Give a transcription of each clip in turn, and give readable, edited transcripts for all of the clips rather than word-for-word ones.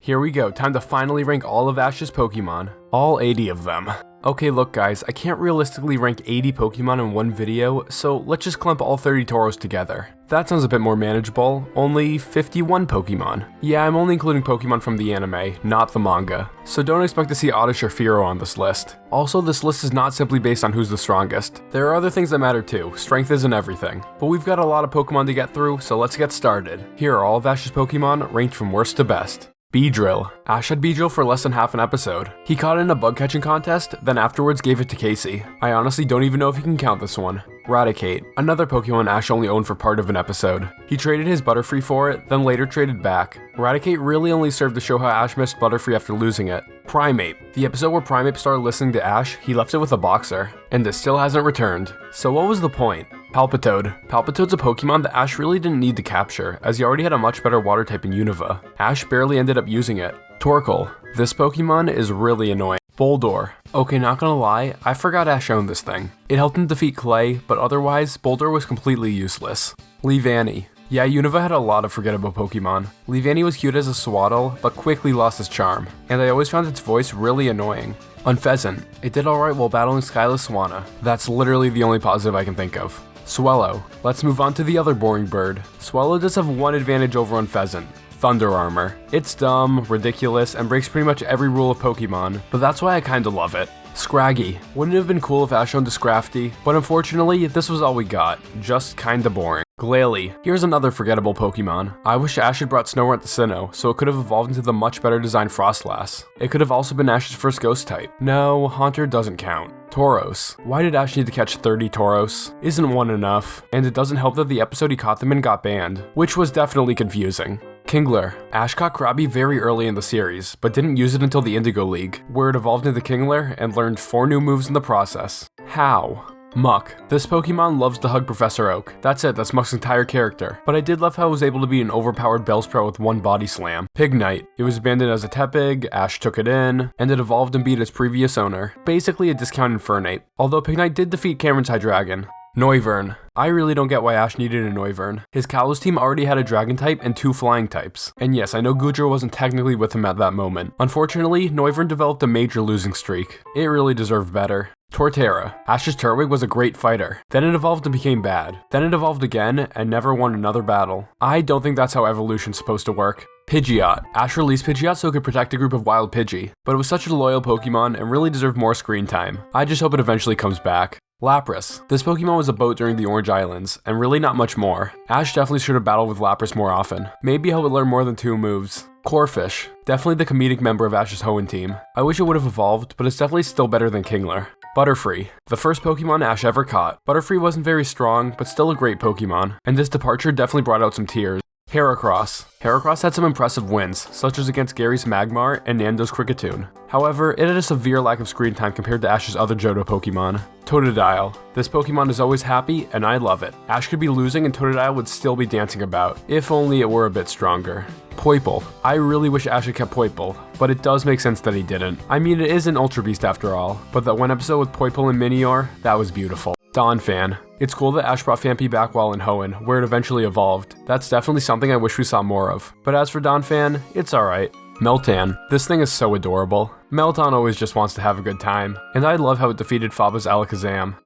Here we go, time to finally rank all of Ash's Pokemon. All 80 of them. Okay, look guys, I can't realistically rank 80 Pokemon in one video, so let's just clump all 30 Tauros together. That sounds a bit more manageable, only 51 Pokemon. Yeah, I'm only including Pokemon from the anime, not the manga, so don't expect to see Oddish or Fearow on this list. Also, this list is not simply based on who's the strongest. There are other things that matter too, strength isn't everything. But we've got a lot of Pokemon to get through, so let's get started. Here are all of Ash's Pokemon, ranked from worst to best. Beedrill. Ash had Beedrill for less than half an episode. He caught it in a bug catching contest, then afterwards gave it to Casey. I honestly don't even know if you can count this one. Raticate. Another Pokemon Ash only owned for part of an episode. He traded his Butterfree for it, then later traded back. Raticate really only served to show how Ash missed Butterfree after losing it. Primeape. The episode where Primeape started listening to Ash, he left it with a boxer, and it still hasn't returned. So what was the point? Palpitoad. Palpitoad's a Pokemon that Ash really didn't need to capture, as he already had a much better water type in Unova. Ash barely ended up using it. Torkoal. This Pokemon is really annoying. Boldore. Okay, not gonna lie, I forgot Ash owned this thing. It helped him defeat Clay, but otherwise, Boldore was completely useless. Leavanny. Yeah, Unova had a lot of forgettable Pokemon. Leavanny was cute as a Swaddle, but quickly lost its charm, and I always found its voice really annoying. Unfezant. It did alright while battling Skyless Swanna. That's literally the only positive I can think of. Swellow. Let's move on to the other boring bird. Swellow does have one advantage over Unfezant. Thunder Armor. It's dumb, ridiculous, and breaks pretty much every rule of Pokemon, but that's why I kinda love it. Scraggy. Wouldn't it have been cool if Ash owned a Scrafty, but unfortunately, this was all we got. Just kinda boring. Glalie. Here's another forgettable Pokemon. I wish Ash had brought Snorunt to Sinnoh, so it could have evolved into the much better designed Frostlass. It could have also been Ash's first ghost type. No, Haunter doesn't count. Tauros. Why did Ash need to catch 30 Tauros? Isn't one enough? And it doesn't help that the episode he caught them in got banned, which was definitely confusing. Kingler. Ash caught Krabby very early in the series, but didn't use it until the Indigo League, where it evolved into Kingler and learned 4 new moves in the process. How? Muck. This Pokemon loves to hug Professor Oak. That's it, that's Muck's entire character. But I did love how it was able to be an overpowered Bellsprout with one body slam. Pignite. It was abandoned as a Tepig, Ash took it in, and it evolved and beat its previous owner. Basically a discounted Infernape, although Pignite did defeat Cameron's Hydreigon. Noivern. I really don't get why Ash needed a Noivern. His Kalos team already had a Dragon type and 2 flying types. And yes, I know Goodra wasn't technically with him at that moment. Unfortunately, Noivern developed a major losing streak. It really deserved better. Torterra. Ash's Turtwig was a great fighter. Then it evolved and became bad. Then it evolved again and never won another battle. I don't think that's how evolution's supposed to work. Pidgeot. Ash released Pidgeot so it could protect a group of wild Pidgey, but it was such a loyal Pokemon and really deserved more screen time. I just hope it eventually comes back. Lapras. This Pokemon was a boat during the Orange Islands, and really not much more. Ash definitely should have battled with Lapras more often. Maybe help it learn more than 2 moves. Corphish. Definitely the comedic member of Ash's Hoenn team. I wish it would have evolved, but it's definitely still better than Kingler. Butterfree. The first Pokemon Ash ever caught. Butterfree wasn't very strong, but still a great Pokemon, and this departure definitely brought out some tears. Heracross. Heracross had some impressive wins, such as against Gary's Magmar and Nando's Kricketune. However, it had a severe lack of screen time compared to Ash's other Johto Pokemon. Totodile. This Pokemon is always happy, and I love it. Ash could be losing and Totodile would still be dancing about, if only it were a bit stronger. Poipole. I really wish Ash had kept Poipole, but it does make sense that he didn't. I mean, it is an Ultra Beast after all, but that one episode with Poipole and Minior, that was beautiful. Donphan. It's cool that Ash brought Phanpy back while in Hoenn, where it eventually evolved. That's definitely something I wish we saw more of. But as for Donphan, it's alright. Meltan. This thing is so adorable. Meltan always just wants to have a good time, and I love how it defeated Faba's Alakazam.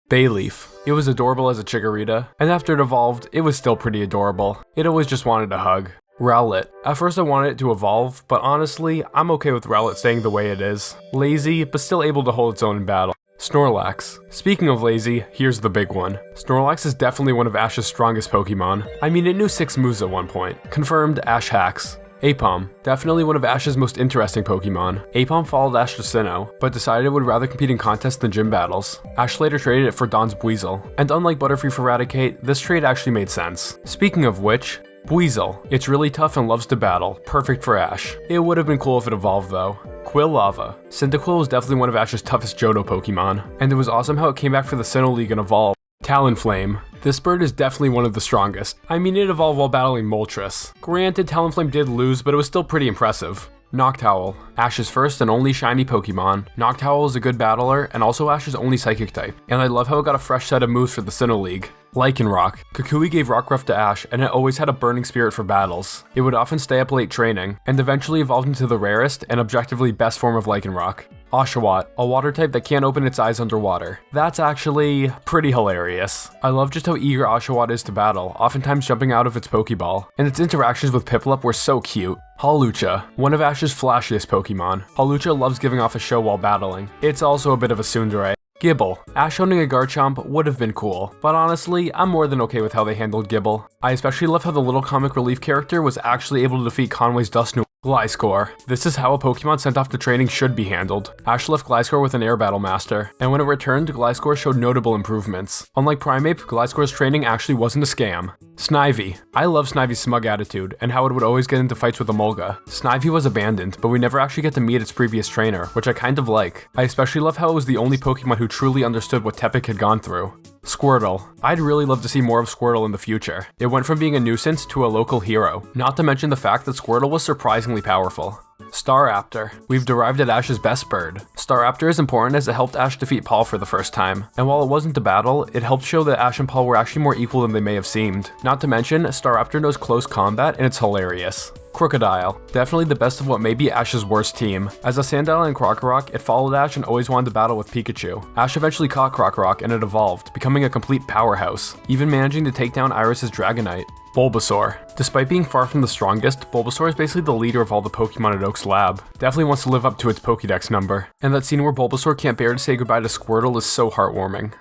Bayleaf. It was adorable as a Chikorita, and after it evolved, it was still pretty adorable. It always just wanted a hug. Rowlet. At first I wanted it to evolve, but honestly, I'm okay with Rowlet staying the way it is. Lazy, but still able to hold its own in battle. Snorlax. Speaking of lazy, here's the big one. Snorlax is definitely one of Ash's strongest Pokemon. I mean, it knew 6 moves at one point. Confirmed, Ash hacks. Aipom. Definitely one of Ash's most interesting Pokemon. Aipom followed Ash to Sinnoh, but decided it would rather compete in contests than gym battles. Ash later traded it for Dawn's Buizel, and unlike Butterfree for Raticate, this trade actually made sense. Speaking of which, Buizel. It's really tough and loves to battle, perfect for Ash. It would have been cool if it evolved though. Quillava. Cyndaquil was definitely one of Ash's toughest Johto Pokemon, and it was awesome how it came back for the Sinnoh League and evolved. Talonflame. This bird is definitely one of the strongest. I mean, it evolved while battling Moltres. Granted, Talonflame did lose, but it was still pretty impressive. Noctowl, Ash's first and only shiny Pokemon. Noctowl is a good battler and also Ash's only psychic type, and I love how it got a fresh set of moves for the Sinnoh League. Lycanroc. Kukui gave Rockruff to Ash, and it always had a burning spirit for battles. It would often stay up late training, and eventually evolved into the rarest and objectively best form of Lycanroc. Oshawott, a water type that can't open its eyes underwater. That's actually pretty hilarious. I love just how eager Oshawott is to battle, oftentimes jumping out of its Pokeball, and its interactions with Piplup were so cute. Hawlucha, one of Ash's flashiest Pokemon. Hawlucha loves giving off a show while battling. It's also a bit of a tsundere. Gible. Ash owning a Garchomp would have been cool, but honestly, I'm more than okay with how they handled Gible. I especially love how the little comic relief character was actually able to defeat Conway's Dusknoir. Gliscor. This is how a Pokemon sent off to training should be handled. Ash left Gliscor with an Air Battle Master, and when it returned, Gliscor showed notable improvements. Unlike Primeape, Gliscor's training actually wasn't a scam. Snivy. I love Snivy's smug attitude, and how it would always get into fights with Emolga. Snivy was abandoned, but we never actually get to meet its previous trainer, which I kind of like. I especially love how it was the only Pokemon who truly understood what Tepig had gone through. Squirtle. I'd really love to see more of Squirtle in the future. It went from being a nuisance to a local hero, not to mention the fact that Squirtle was surprisingly powerful. Staraptor. We've derived at Ash's best bird. Staraptor is important as it helped Ash defeat Paul for the first time, and while it wasn't a battle, it helped show that Ash and Paul were actually more equal than they may have seemed. Not to mention, Staraptor knows close combat and it's hilarious. Crocodile. Definitely the best of what may be Ash's worst team. As a Sandile and Krokorok, it followed Ash and always wanted to battle with Pikachu. Ash eventually caught Krokorok and it evolved, becoming a complete powerhouse, even managing to take down Iris's Dragonite. Bulbasaur. Despite being far from the strongest, Bulbasaur is basically the leader of all the Pokemon at Oak's lab. Definitely wants to live up to its Pokédex number. And that scene where Bulbasaur can't bear to say goodbye to Squirtle is so heartwarming.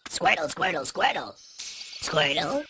Squirtle, Squirtle, Squirtle. Squirtle.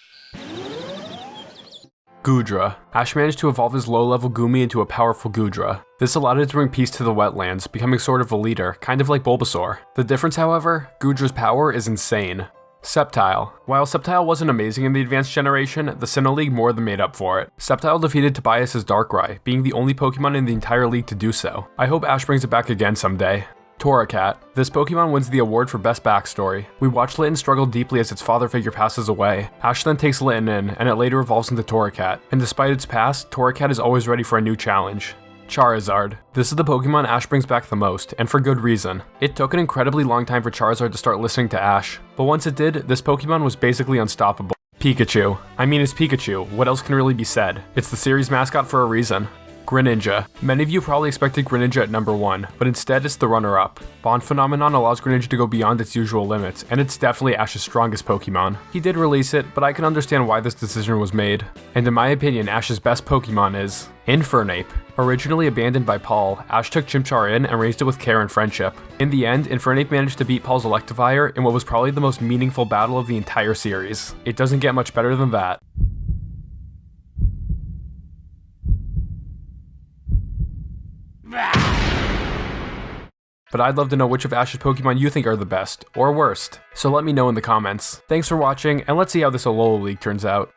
Goodra. Ash managed to evolve his low-level Goomy into a powerful Goodra. This allowed it to bring peace to the wetlands, becoming sort of a leader, kind of like Bulbasaur. The difference, however, Goodra's power is insane. Sceptile. While Sceptile wasn't amazing in the advanced generation, the Sinnoh League more than made up for it. Sceptile defeated Tobias' Darkrai, being the only Pokemon in the entire league to do so. I hope Ash brings it back again someday. Torracat. This Pokemon wins the award for best backstory. We watch Litten struggle deeply as its father figure passes away. Ash then takes Litten in, and it later evolves into Torracat. And despite its past, Torracat is always ready for a new challenge. Charizard. This is the Pokemon Ash brings back the most, and for good reason. It took an incredibly long time for Charizard to start listening to Ash, but once it did, this Pokemon was basically unstoppable. Pikachu. I mean, it's Pikachu, what else can really be said? It's the series mascot for a reason. Greninja. Many of you probably expected Greninja at number 1, but instead it's the runner-up. Bond Phenomenon allows Greninja to go beyond its usual limits, and it's definitely Ash's strongest Pokemon. He did release it, but I can understand why this decision was made. And in my opinion, Ash's best Pokemon is Infernape. Originally abandoned by Paul, Ash took Chimchar in and raised it with care and friendship. In the end, Infernape managed to beat Paul's Electivire in what was probably the most meaningful battle of the entire series. It doesn't get much better than that. But I'd love to know which of Ash's Pokemon you think are the best, or worst, so let me know in the comments. Thanks for watching, and let's see how this Alola League turns out.